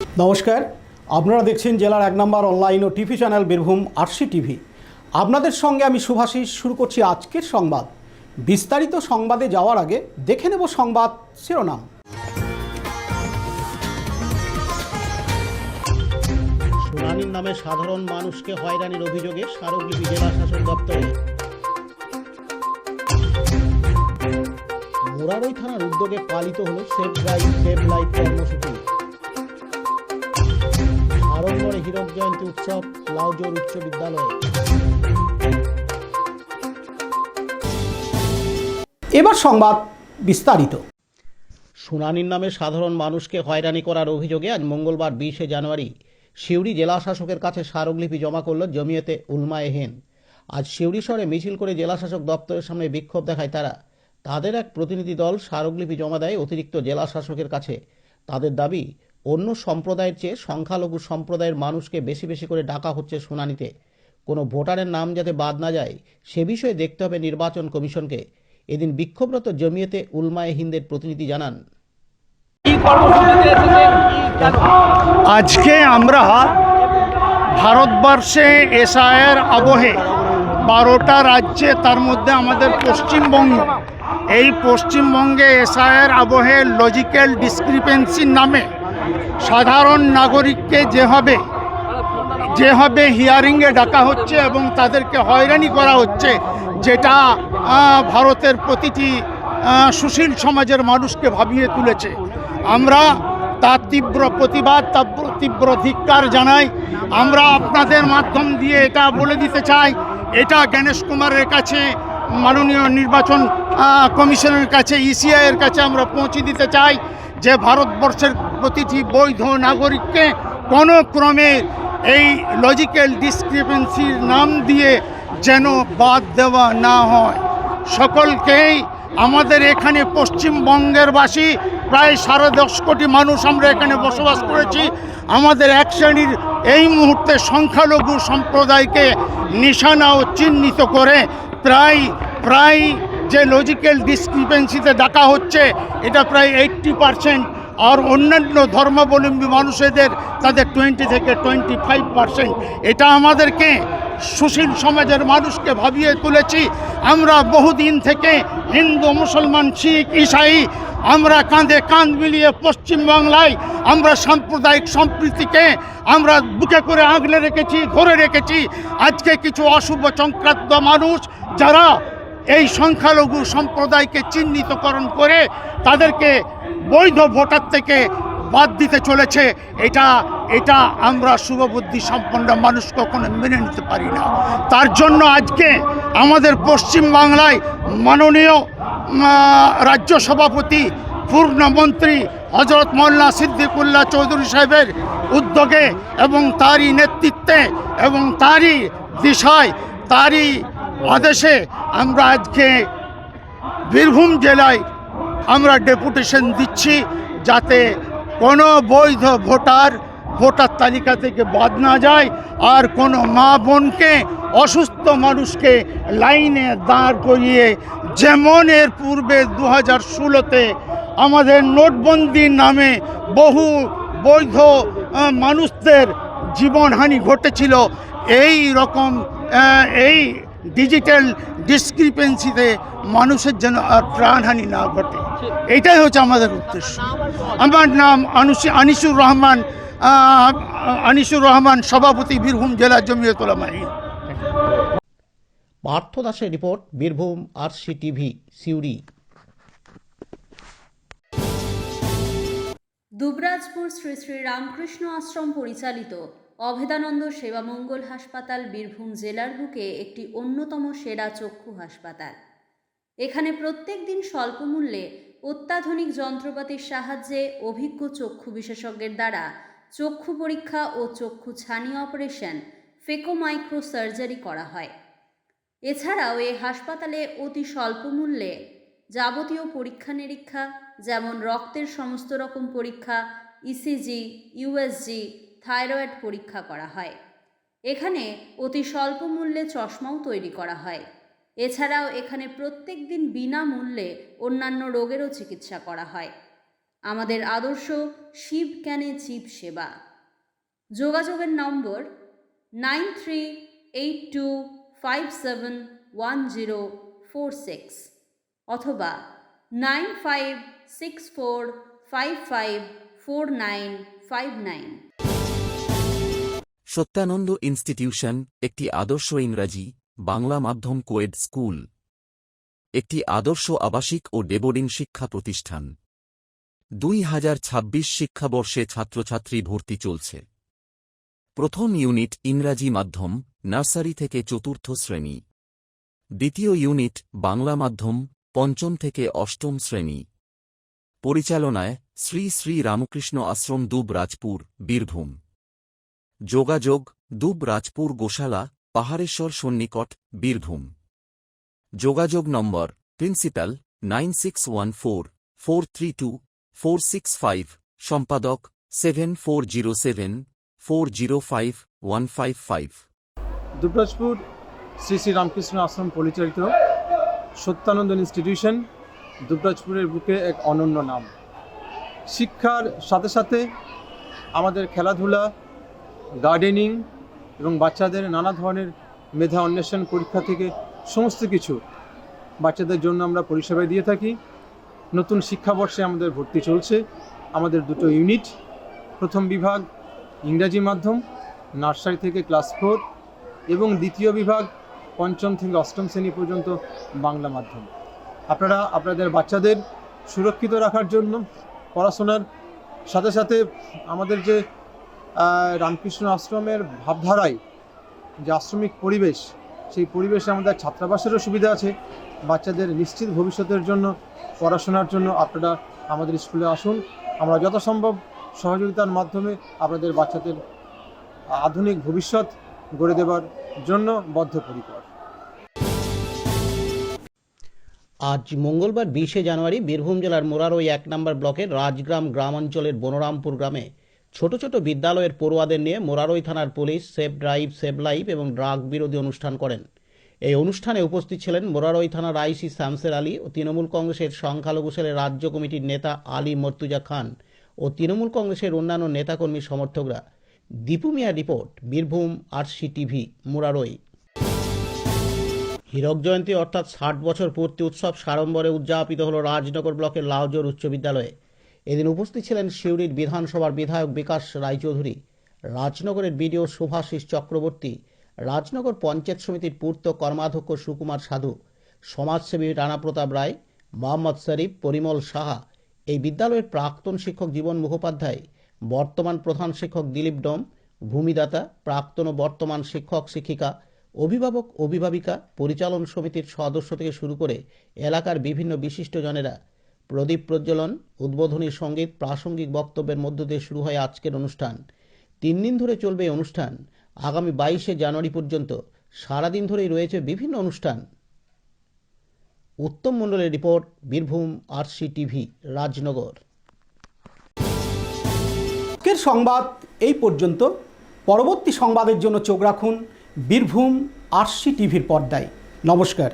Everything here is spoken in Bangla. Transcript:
নমস্কার, আপনারা দেখছেন জেলার 1 নম্বর অনলাইন ও TV channel Birbhum RC TV. আপনাদের সঙ্গে আমি শুভাশিস শুরু করছি আজকের সংবাদ। বিস্তারিত সংবাদে যাওয়ার আগে দেখে নেব সংবাদ শিরোনাম। শুনানির নামে সাধারণ মানুষকে হয়রানির অভিযোগে স্মারকলিপি জেলা শাসক দপ্তরে। মোরারই থানার উদ্যোগে পালিত হল সেভ ড্রাইভ সেভ লাইফ কর্মসূচি। আরম্বরে হীরক জয়ন্তী উৎসব লাউজোর উচ্চ বিদ্যালয়ে। এবার সংবাদ বিস্তারিত। শুনানির নামে সাধারণ মানুষকে হয়রানি করার অভিযোগে আজ মঙ্গলবার 20শে জানুয়ারি সিউড়ি জেলা শাসকের কাছে স্মারকলিপি জমা করল জমিয়তে উলমায়ে হিন্দ। আজ সিউড়ি শহরে মিছিল করে জেলা শাসক দপ্তরের সামনে বিক্ষোভ দেখায় তারা। তাদের এক প্রতিনিধি দল স্মারকলিপি জমা দেয় অতিরিক্ত জেলা শাসকের কাছে। তাদের দাবি, অন্য সম্প্রদায়ের চেয়ে সংখ্যালঘু সম্প্রদায়ের মানুষকে বেশি বেশি করে ডাকা হচ্ছে শুনানিতে। কোনো ভোটারের নাম যাতে বাদ না যায় সে বিষয়ে দেখতে হবে নির্বাচন কমিশনকে। এদিন বিক্ষোভরত জমিয়তে উলমায়ে হিন্দের প্রতিনিধি জানান, আজকে আমরা ভারতবর্ষে এসআইয়ের আবহে 12টা রাজ্যে, তার মধ্যে আমাদের পশ্চিমবঙ্গ, এই পশ্চিমবঙ্গে এসআইয়ের আবহে লজিক্যাল ডিসক্রিপেন্সির নামে সাধারণ নাগরিককে যেভাবে হিয়ারিংয়ে ডাকা হচ্ছে এবং তাদেরকে হয়রানি করা হচ্ছে, যেটা ভারতের প্রতিটি সুশীল সমাজের মানুষকে ভাবিয়ে তুলেছে। আমরা তার তীব্র প্রতিবাদ, তীব্র ধিক্কার জানাই। আমরা আপনাদের মাধ্যম দিয়ে এটা বলে দিতে চাই, এটা গণেশ কুমারের কাছে, মাননীয় নির্বাচন কমিশনের কাছে, ইসিআইয়ের কাছে আমরা পৌঁছে দিতে চাই যে ভারতবর্ষের প্রতিটি বৈধ নাগরিককে কোনো ক্রমে এই লজিক্যাল ডিসক্রিপেন্সির নাম দিয়ে যেন বাদ দেওয়া না হয়। সকলকেই, আমাদের এখানে পশ্চিমবঙ্গের বাসী প্রায় 10.5 কোটি মানুষ আমরা এখানে বসবাস করেছি। আমাদের এক শ্রেণীর এই মুহূর্তে সংখ্যালঘু সম্প্রদায়কে নিশানা ও চিহ্নিত করে প্রায় যে লজিক্যাল ডিসক্রিপেন্সিতে ডাকা হচ্ছে, এটা প্রায় 80%। আর অন্যান্য ধর্মাবলম্বী মানুষদের তাদের 20 থেকে 25%। এটা আমাদেরকে সুশীল সমাজের মানুষকে ভাবিয়ে তুলেছি। আমরা বহুদিন থেকে হিন্দু, মুসলমান, শিখ, ঈসাই আমরা কাঁধে কাঁধ মিলিয়ে পশ্চিমবাংলায় আমরা সাম্প্রদায়িক সম্প্রীতিকে আমরা বুকে করে আগলে রেখেছি, ধরে রেখেছি। আজকে কিছু অশুভ চক্রান্ত মানুষ যারা এই সংখ্যালঘু সম্প্রদায়কে চিহ্নিতকরণ করে তাদেরকে বৈধ ভোটার থেকে বাদ দিতে চলেছে, এটা আমরা শুভবুদ্ধি সম্পন্ন মানুষ কখনো মেনে নিতে পারি না। তার জন্য আজকে আমাদের পশ্চিমবাংলায় মাননীয় রাজ্য সভাপতি, পূর্ণমন্ত্রী হজরত মৌলানা সিদ্দিকুল্লাহ চৌধুরী সাহেবের উদ্যোগে এবং তারই নেতৃত্বে এবং তারই দিশায়, তারই আদেশে আমরা আজকে বীরভূম জেলায় আমরা ডেপুটেশন দিচ্ছি যাতে কোনো বৈধ ভোটার তালিকা থেকে বাদ না যায়, আর কোনো মা বোনকে, অসুস্থ মানুষকে লাইনে দাঁড় করিয়ে, যেমন এর পূর্বে 2016-তে আমাদের নোটবন্দির নামে বহু বৈধ মানুষদের জীবনহানি ঘটেছিল, এই রকম এই ডিজিটাল ডিসক্রিপেন্সিতে মানুষের যেন আর প্রাণহানি না ঘটে, এটাই হচ্ছে আমাদের উদ্দেশ্য। আমার নাম আনিসুর রহমান, সভাপতি, বীরভূম জেলা জমিয়ত উলামায়ে হিন্দ। পার্থ দাসের report, Birbhum RC TV, Suri. Dubrajpur Shri Shri Ramakrishna Ashram পরিচালিত অভেদানন্দ সেবামঙ্গল হাসপাতাল বীরভূম জেলার বুকে একটি অন্যতম সেরা চক্ষু হাসপাতাল। এখানে প্রত্যেক দিন স্বল্প মূল্যে অত্যাধুনিক যন্ত্রপাতির সাহায্যে অভিজ্ঞ চক্ষু বিশেষজ্ঞের দ্বারা চক্ষু পরীক্ষা ও চক্ষু ছানি অপারেশন, ফেকো মাইক্রো সার্জারি করা হয়। এছাড়াও এই হাসপাতালে অতি স্বল্প মূল্যে যাবতীয় পরীক্ষা নিরীক্ষা, যেমন রক্তের সমস্ত রকম পরীক্ষা, ইসিজি, ইউএসজি, থাইরয়েড পরীক্ষা করা হয়। এখানে অতি স্বল্প মূল্যে চশমাও তৈরি করা হয়। এছাড়াও এখানে প্রত্যেক দিন বিনামূল্যে অন্যান্য রোগেরও চিকিৎসা করা হয়। আমাদের আদর্শ শিব জ্ঞানে জীব সেবা। যোগাযোগের নম্বর 9382571046 অথবা 9564554959। সত্যানন্দ ইনস্টিটিউশন একটি আদর্শ ইংরাজি বাংলা মাধ্যম কোয়েড স্কুল, একটি আদর্শ আবাসিক ও ডেবোর্ডিং শিক্ষা প্রতিষ্ঠান। 2026 শিক্ষাবর্ষে ছাত্রছাত্রী ভর্তি চলছে। প্রথম ইউনিট ইংরাজি মাধ্যম নার্সারি থেকে চতুর্থ শ্রেণী, দ্বিতীয় ইউনিট বাংলা মাধ্যম পঞ্চম থেকে অষ্টম শ্রেণী। পরিচালনায় শ্রী শ্রী রামকৃষ্ণ আশ্রম দুবরাজপুর, বীরভূম। যোগাযোগ দুবরাজপুর গোশালা, পাহাড়েশ্বর সন্নিকট, বীরভূম। যোগাযোগ নম্বর প্রিন্সিপাল 9614432465, সম্পাদক 7407405155। দুবরাজপুর শ্রী শ্রী রামকৃষ্ণ আশ্রম পরিচালিত সত্যানন্দ ইনস্টিটিউশন দুবরাজপুরের বুকে এক অনন্য নাম। শিক্ষার সাথে সাথে আমাদের খেলাধুলা, গার্ডেনিং এবং বাচ্চাদের নানা ধরনের মেধা অন্বেষণ পরীক্ষা থেকে সমস্ত কিছু বাচ্চাদের জন্য আমরা পরিষেবা দিয়ে থাকি। নতুন শিক্ষাবর্ষে আমাদের ভর্তি চলছে। আমাদের দুটো ইউনিট, প্রথম বিভাগ ইংরাজি মাধ্যম নার্সারি থেকে ক্লাস 4 এবং দ্বিতীয় বিভাগ পঞ্চম থেকে অষ্টম শ্রেণী পর্যন্ত বাংলা মাধ্যম। আপনারা আপনাদের বাচ্চাদের সুরক্ষিত রাখার জন্য পড়াশোনার সাথে সাথে আমাদের যে রামকৃষ্ণ আশ্রমের ভাবধারায় যে আশ্রমিক পরিবেশ, সেই পরিবেশে আমাদের ছাত্রাবাসেরও সুবিধা আছে। বাচ্চাদের নিশ্চিত ভবিষ্যতের জন্য পড়াশোনার জন্য আপনারা আমাদের স্কুলে আসুন। আমরা যথাসম্ভব সহযোগিতার মাধ্যমে আপনাদের বাচ্চাদের আধুনিক ভবিষ্যৎ গড়ে দেবার জন্য বদ্ধপরিকর। আজ মঙ্গলবার 20 জানুয়ারি বীরভূম জেলার মোরারই 1 নম্বর ব্লকের রাজগ্রাম গ্রামাঞ্চলের বনরামপুর গ্রামে ছোট ছোট বিদ্যালয়ের পড়ুয়াদের নিয়ে মোরারই থানার police save drive save life এবং ড্রাগ বিরোধী অনুষ্ঠান করেন। এই অনুষ্ঠানে উপস্থিত ছিলেন মোরারই থানার আইসি শামসের আলী ও তৃণমূল কংগ্রেসের সংখ্যালঘু সেলের রাজ্য কমিটির নেতা আলী মর্তুজা খান ও তৃণমূল কংগ্রেসের অন্যান্য নেতাকর্মী সমর্থকরা। Dipu Mia report, Birbhum RC TV, Murarai. হীরক জয়ন্তী অর্থাৎ 60 বছর পূর্তি উৎসব সাড়ম্বরে উদযাপিত হল রাজনগর ব্লকের লাউজোর উচ্চ বিদ্যালয়ে। এদিন উপস্থিত ছিলেন সিউড়ির বিধানসভার বিধায়ক বিকাশ রায়চৌধুরী, রাজনগরের বিডিও শুভাশিস চক্রবর্তী, রাজনগর পঞ্চায়েত সমিতির পূর্ত কর্মাধ্যক্ষ সুকুমার সাধু, সমাজসেবী রানা প্রতাপ রায়, মোহাম্মদ শরীফ, পরিমল সাহা, এই বিদ্যালয়ের প্রাক্তন শিক্ষক জীবন মুখোপাধ্যায়, বর্তমান প্রধান শিক্ষক দিলীপ ডোম, ভূমিদাতা, প্রাক্তন ও বর্তমান শিক্ষক শিক্ষিকা, অভিভাবক অভিভাবিকা, পরিচালন সমিতির সদস্য থেকে শুরু করে এলাকার বিভিন্ন বিশিষ্টজনেরা প্রদীপ প্রজ্বলন, উদ্বোধনী সঙ্গীত, প্রাসঙ্গিক বক্তব্যের মধ্য দিয়ে শুরু হয় আজকের অনুষ্ঠান। 3 দিন ধরে চলবে এই অনুষ্ঠান। আগামী 22 জানুয়ারি পর্যন্ত সারাদিন ধরেই রয়েছে বিভিন্ন অনুষ্ঠান। উত্তম মণ্ডলের report, Birbhum RC TV, Rajnagar. আজকের সংবাদ এই পর্যন্ত। পরবর্তী সংবাদের জন্য চোখ রাখুন বীরভূম আরসি টিভির পর্দায়। নমস্কার।